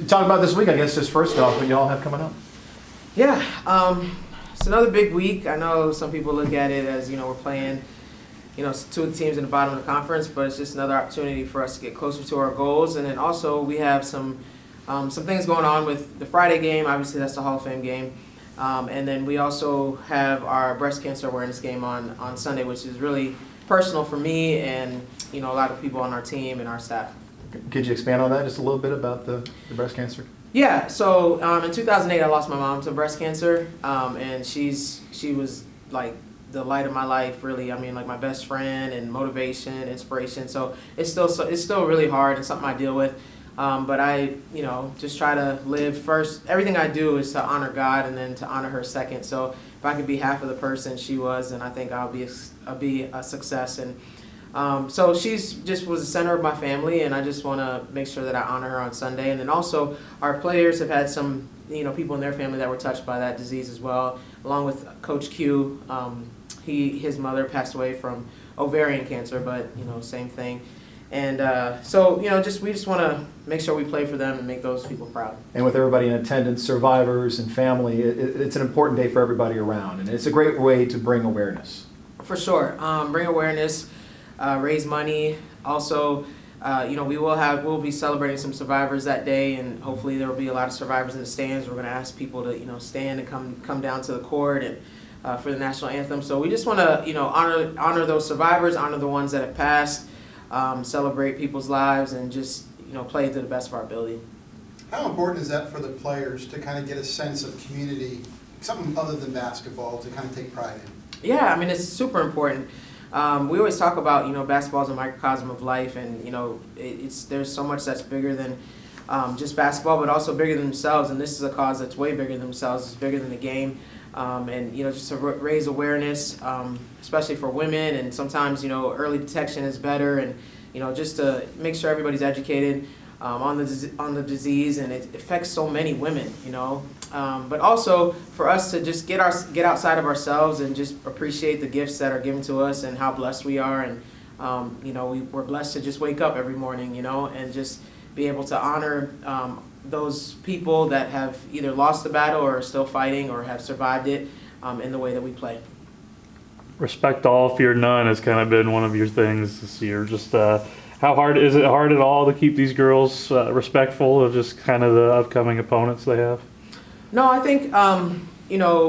Talk about this week, I guess, just first off, what y'all have coming up. Yeah, it's another big week. I know some people look at it as, we're playing, two of the teams in the bottom of the conference, but it's just another opportunity for us to get closer to our goals. And then also we have some things going on with the Friday game. Obviously, that's the Hall of Fame game. And then we also have our breast cancer awareness game on Sunday, which is really personal for me and, a lot of people on our team and our staff. Could you expand on that just a little bit about the breast cancer? Yeah, so in 2008, I lost my mom to breast cancer, and she was like the light of my life, really. I mean, like my best friend and motivation, inspiration. So it's still really hard and something I deal with. But I, just try to live first. Everything I do is to honor God and then to honor her second. So if I could be half of the person she was, then I think I'll be a success. And so she's just was the center of my family, and I just want to make sure that I honor her on Sunday. And then also our players have had some, people in their family that were touched by that disease as well, along with Coach Q. His mother passed away from ovarian cancer, but, same thing. And so, we just want to make sure we play for them and make those people proud. And with everybody in attendance, survivors and family, it's an important day for everybody around, and it's a great way to bring awareness. For sure. Bring awareness. Raise money. Also, we'll be celebrating some survivors that day, and hopefully there will be a lot of survivors in the stands. We're going to ask people to, stand and come down to the court and for the national anthem. So we just want to, honor those survivors, honor the ones that have passed, celebrate people's lives, and just, play to the best of our ability. How important is that for the players to kind of get a sense of community, something other than basketball, to kind of take pride in? Yeah, I mean, it's super important. We always talk about, basketball is a microcosm of life, and, there's so much that's bigger than just basketball, but also bigger than themselves, and this is a cause that's way bigger than themselves. It's bigger than the game, and, just to raise awareness, especially for women, and sometimes, early detection is better, and, just to make sure everybody's educated on the disease, and it affects so many women, but also for us to just get outside of ourselves and just appreciate the gifts that are given to us and how blessed we are. And, we're blessed to just wake up every morning, and just be able to honor those people that have either lost the battle or are still fighting or have survived it in the way that we play. Respect all, fear none has kind of been one of your things this year. Just how hard is it hard at all to keep these girls respectful of just kind of the upcoming opponents they have? No, I think,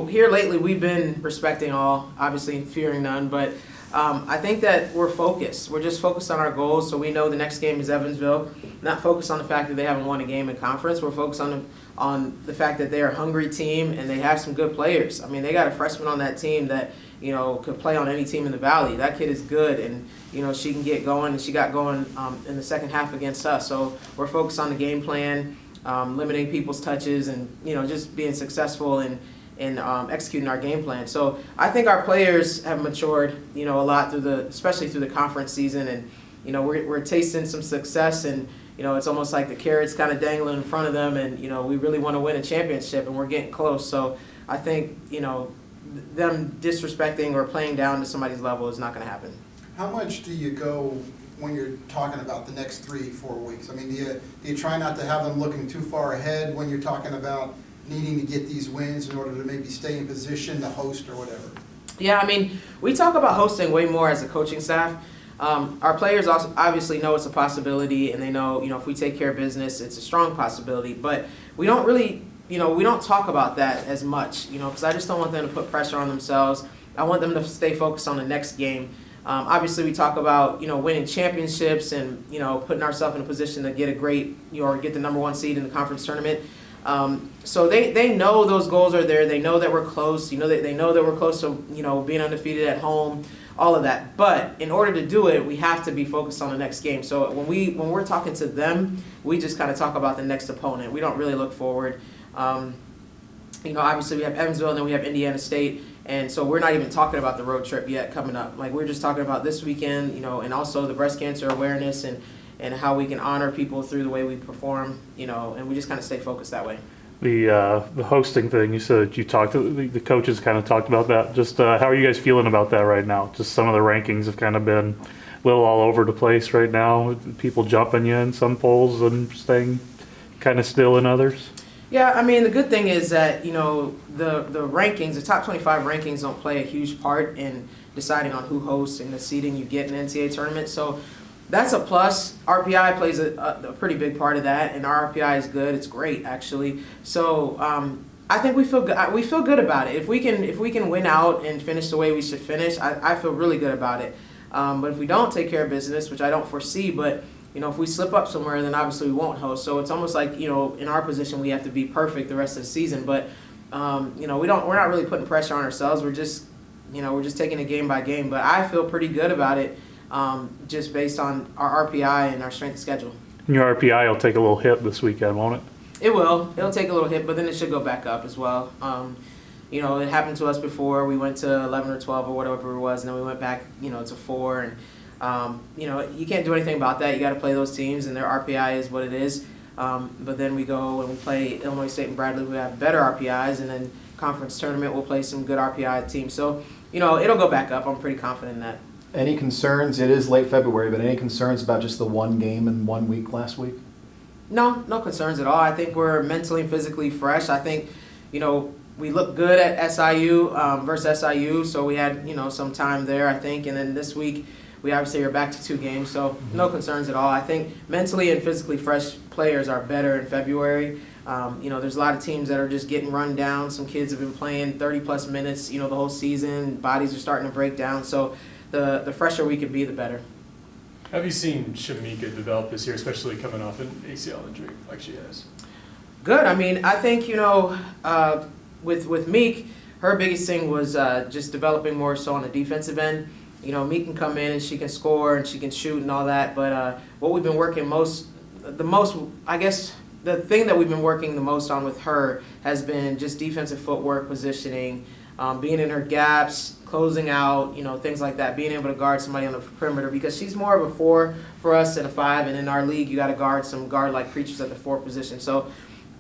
here lately we've been respecting all, obviously fearing none, but I think that we're focused. We're just focused on our goals, so we know the next game is Evansville. Not focused on the fact that they haven't won a game in conference. We're focused on the fact that they're a hungry team and they have some good players. I mean, they got a freshman on that team that, could play on any team in the Valley. That kid is good, and, she can get going, and she got going in the second half against us. So we're focused on the game plan, limiting people's touches, and, just being successful in executing our game plan. So I think our players have matured, a lot especially through the conference season, and, we're tasting some success, and, it's almost like the carrot's kind of dangling in front of them, and, we really want to win a championship, and we're getting close. So I think, them disrespecting or playing down to somebody's level is not going to happen. How much do you go when you're talking about the next 3-4 weeks? I mean, do you try not to have them looking too far ahead when you're talking about needing to get these wins in order to maybe stay in position to host or whatever? Yeah, I mean, we talk about hosting way more as a coaching staff. Our players also obviously know it's a possibility, and they know, if we take care of business, it's a strong possibility. But we don't really, we don't talk about that as much, because I just don't want them to put pressure on themselves. I want them to stay focused on the next game. Obviously, we talk about, winning championships and, putting ourselves in a position to get a great, or get the number 1 seed in the conference tournament. So they know those goals are there. They know that we're close. They know that we're close to, being undefeated at home, all of that. But in order to do it, we have to be focused on the next game. So when we're talking to them, we just kind of talk about the next opponent. We don't really look forward. Obviously we have Evansville, and then we have Indiana State. And so we're not even talking about the road trip yet coming up. Like, we're just talking about this weekend, and also the breast cancer awareness and how we can honor people through the way we perform, and we just kind of stay focused that way. The hosting thing, you said you talked to the coaches kind of talked about that. Just how are you guys feeling about that right now? Just some of the rankings have kind of been a little all over the place right now. People jumping you in some polls and staying kind of still in others? Yeah, I mean, the good thing is that, you know, the rankings, the top 25 rankings don't play a huge part in deciding on who hosts and the seeding you get in the NCAA tournament. So that's a plus. RPI plays a pretty big part of that, and our RPI is good. It's great, actually. So I think we feel good. We feel good about it. If we can win out and finish the way we should finish, I feel really good about it. But if we don't take care of business, which I don't foresee, but you know, if we slip up somewhere, then obviously we won't host. So it's almost like, you know, in our position, we have to be perfect the rest of the season. But you know, we're not really putting pressure on ourselves. We're just taking it game by game. But I feel pretty good about it, just based on our RPI and our strength of schedule. And your RPI will take a little hit this weekend, won't it? It will. It'll take a little hit, but then it should go back up as well. You know, it happened to us before. We went to 11 or 12 or whatever it was, and then we went back, you know, to 4. And you know, you can't do anything about that. You got to play those teams, and their RPI is what it is. But then we go and we play Illinois State and Bradley, who have better RPIs, and then conference tournament we'll play some good RPI teams. So, you know, it'll go back up. I'm pretty confident in that. Any concerns? It is late February, but any concerns about just the one game in 1 week last week? No concerns at all. I think we're mentally and physically fresh. I think, you know, we look good at SIU versus SIU, so we had, you know, some time there, I think. And then this week, we obviously are back to 2 games, so no concerns at all. I think mentally and physically fresh players are better in February. You know, there's a lot of teams that are just getting run down. Some kids have been playing 30-plus minutes, you know, the whole season. Bodies are starting to break down. So the fresher we could be, the better. Have you seen Shamika develop this year, especially coming off an ACL injury like she has? Good. I mean, I think, you know, with Meek, her biggest thing was just developing more so on the defensive end. You know, Meek can come in and she can score and she can shoot and all that, but what we've been working I guess the thing that we've been working the most on with her has been just defensive footwork, positioning, being in her gaps, closing out, you know, things like that, being able to guard somebody on the perimeter, because she's more of a 4 for us than a 5, and in our league you got to guard some guard-like creatures at the 4 position. So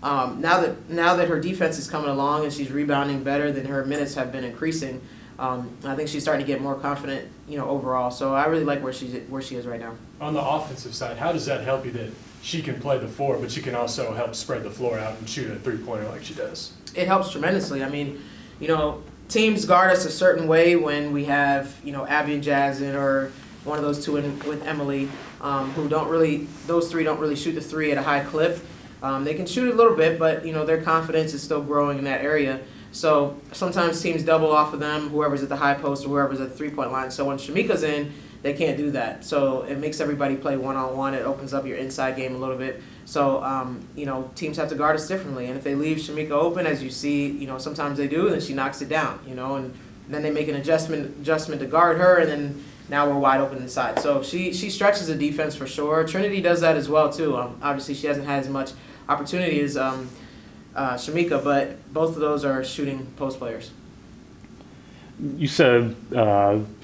now that her defense is coming along and she's rebounding better, than her minutes have been increasing. I think she's starting to get more confident, you know, overall. So I really like where she is right now. On the offensive side, how does that help you that she can play the 4, but she can also help spread the floor out and shoot a 3-pointer like she does? It helps tremendously. I mean, you know, teams guard us a certain way when we have, you know, Abby and Jasmine, or one of those 2 with Emily, who those 3 don't really shoot the 3 at a high clip. They can shoot a little bit, but, you know, their confidence is still growing in that area. So sometimes teams double off of them, whoever's at the high post or whoever's at the 3-point line. So when Shamika's in, they can't do that. So it makes everybody play one-on-one. It opens up your inside game a little bit. So, you know, teams have to guard us differently. And if they leave Shamika open, as you see, you know, sometimes they do, then she knocks it down, you know, and then they make an adjustment to guard her, and then now we're wide open inside. So she stretches the defense for sure. Trinity does that as well, too. Obviously, she hasn't had as much opportunity as Shamika, but both of those are shooting post players. You said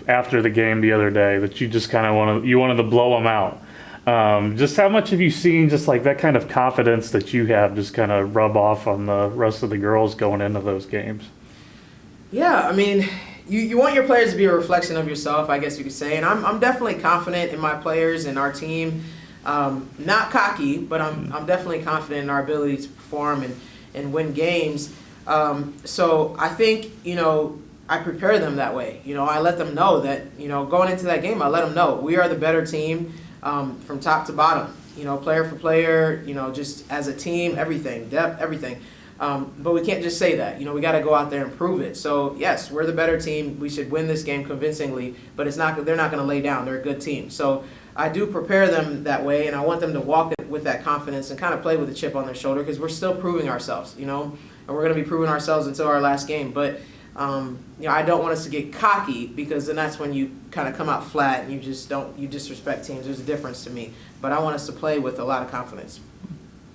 after the game the other day that you just kind of wanted to blow them out. Just how much have you seen just like that kind of confidence that you have just kind of rub off on the rest of the girls going into those games? Yeah, I mean, you want your players to be a reflection of yourself, I guess you could say, and I'm definitely confident in my players and our team. Not cocky, but I'm definitely confident in our ability to perform and win games. So I think, you know, I prepare them that way. You know, I let them know that, you know, going into that game, I let them know we are the better team from top to bottom. You know, player for player, you know, just as a team, everything, depth, everything. But we can't just say that. You know, we got to go out there and prove it. So, yes, we're the better team. We should win this game convincingly, but they're not going to lay down. They're a good team. So I do prepare them that way, and I want them to walk with that confidence and kind of play with a chip on their shoulder, because we're still proving ourselves, you know, and we're going to be proving ourselves until our last game. But, you know, I don't want us to get cocky, because then that's when you kind of come out flat and you disrespect teams. There's a difference to me. But I want us to play with a lot of confidence.